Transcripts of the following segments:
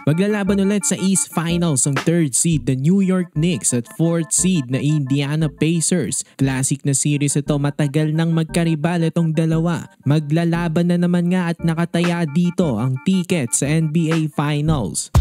Maglalaban ulit sa East Finals ang 3rd seed na New York Knicks at 4th seed na Indiana Pacers. Classic na series ito, matagal nang magkaribal itong dalawa. Maglalaban na naman nga at nakataya dito ang ticket sa NBA Finals.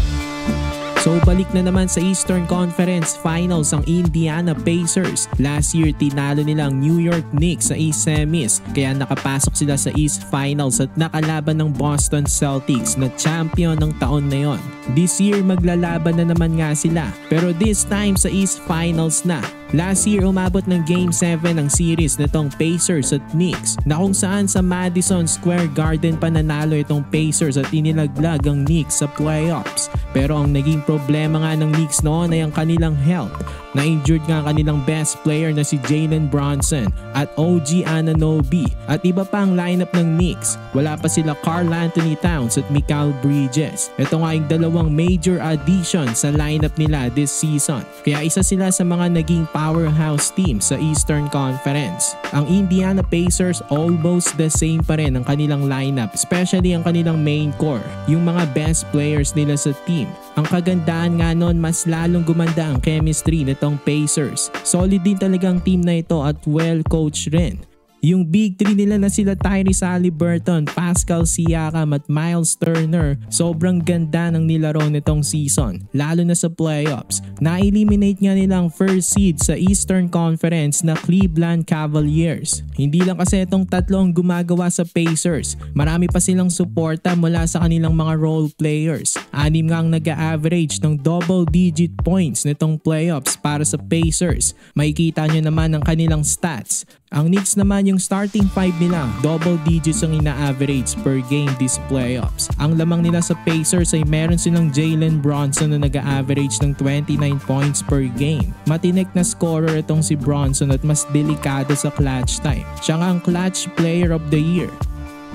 So balik na naman sa Eastern Conference Finals ang Indiana Pacers. Last year tinalo nila ang New York Knicks sa East Semis kaya nakapasok sila sa East Finals at nakalaban ng Boston Celtics na champion ng taon na yon. This year maglalaban na naman nga sila pero this time sa East Finals na. Last year umabot ng Game 7 ang series nitong Pacers at Knicks na kung saan sa Madison Square Garden pananalo itong Pacers at inilaglag ang Knicks sa playoffs. Pero ang naging problema nga ng Knicks noon ay ang kanilang health. Na-injured nga ang kanilang best player na si Jalen Brunson at OG Anunoby at iba pa ang lineup ng Knicks. Wala pa sila Karl Anthony Towns at Mikal Bridges. Ito nga yung dalawang major addition sa lineup nila this season. Kaya isa sila sa mga naging powerhouse team sa Eastern Conference. Ang Indiana Pacers almost the same pa rin ang kanilang lineup, especially ang kanilang main core, yung mga best players nila sa team. Ang kagandaan nga nun, mas lalong gumanda ang chemistry nitong Pacers. Solid din talagang team na ito at well coached rin. Yung big three nila na sila Tyrese Haliburton, Pascal Siakam at Miles Turner, sobrang ganda ng nilaro nitong season, lalo na sa playoffs. Na-eliminate nga nilang first seed sa Eastern Conference na Cleveland Cavaliers. Hindi lang kasi itong tatlong gumagawa sa Pacers, marami pa silang suporta mula sa kanilang mga role players. 6 nga ang nag-a-average ng double-digit points nitong playoffs para sa Pacers. Makikita nyo naman ang kanilang stats. Ang Knicks naman yung starting 5 nila, double digits ang ina-average per game this playoffs. Ang lamang nila sa Pacers ay meron silang Jalen Brunson na nag-a-average ng 29 points per game. Matinik na scorer itong si Brunson at mas delikado sa clutch time. Siya nga ang clutch player of the year.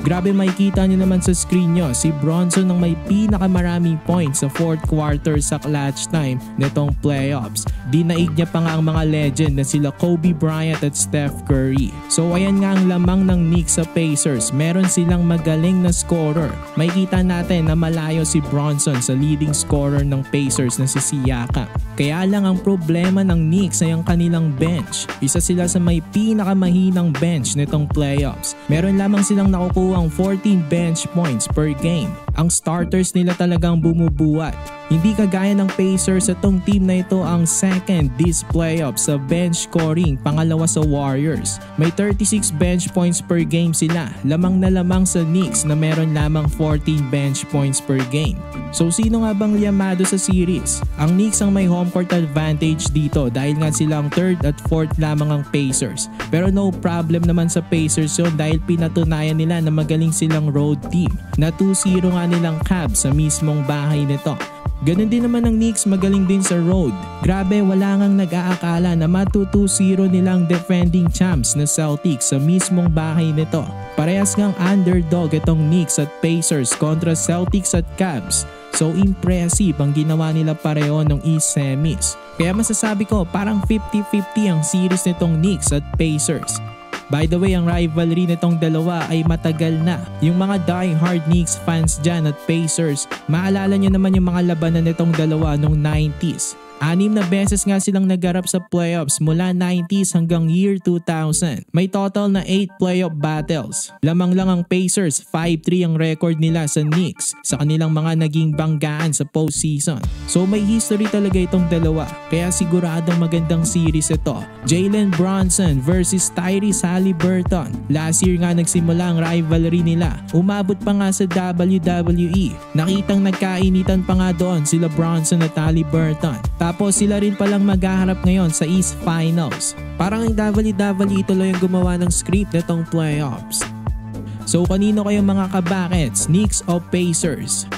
Grabe, makikita nyo naman sa screen nyo, si Brunson ang may pinakamaraming points sa 4th quarter sa clutch time nitong playoffs. Dinaig niya pa nga ang mga legend na sila Kobe Bryant at Steph Curry. So ayan nga ang lamang ng Knicks sa Pacers, meron silang magaling na scorer. Makikita natin na malayo si Brunson sa leading scorer ng Pacers na si Siakam. Kaya lang ang problema ng Knicks ay ang kanilang bench. Isa sila sa may pinakamahinang bench nitong playoffs. Meron lamang silang nakukuha ang 14 bench points per game. Ang starters nila talagang bumubuhat. Hindi kagaya ng Pacers, itong team na ito ang second this playoffs sa bench scoring, pangalawa sa Warriors. May 36 bench points per game sila, lamang na lamang sa Knicks na meron lamang 14 bench points per game. So sino nga bang liyamado sa series? Ang Knicks ang may home court advantage dito dahil nga silang 3rd at 4th lamang ang Pacers. Pero no problem naman sa Pacers yun dahil pinatunayan nila na magaling silang road team na 2-0 nga nilang Cavs sa mismong bahay nito. Ganun din naman ang Knicks, magaling din sa road. Grabe, wala ngang nag-aakala na matu-2-0 nilang defending champs na Celtics sa mismong bahay nito. Parehas ngang underdog itong Knicks at Pacers kontra Celtics at Cavs. So impressive ang ginawa nila pareho ng East Semis. Kaya masasabi ko parang 50-50 ang series nitong Knicks at Pacers. By the way, ang rivalry nitong dalawa ay matagal na. Yung mga die-hard Knicks fans dyan at Pacers, maalala nyo naman yung mga labanan nitong dalawa noong 90s. 6 na beses nga silang nagarap sa playoffs mula 90s hanggang year 2000. May total na 8 playoff battles. Lamang lang ang Pacers, 5-3 ang record nila sa Knicks sa kanilang mga naging banggaan sa postseason. So may history talaga itong dalawa, kaya siguradong magandang series ito. Jalen Brunson versus Tyrese Haliburton. Last year nga nagsimula ang rivalry nila. Umabot pa nga sa WWE. Nakitang nagkainitan pa nga doon sila Brunson at Haliburton. Tapos sila rin palang maghaharap ngayon sa East Finals. Parang ang WWE tuloy ang gumawa ng script nitong playoffs. So kanino kayong mga kabakets, Knicks o Pacers?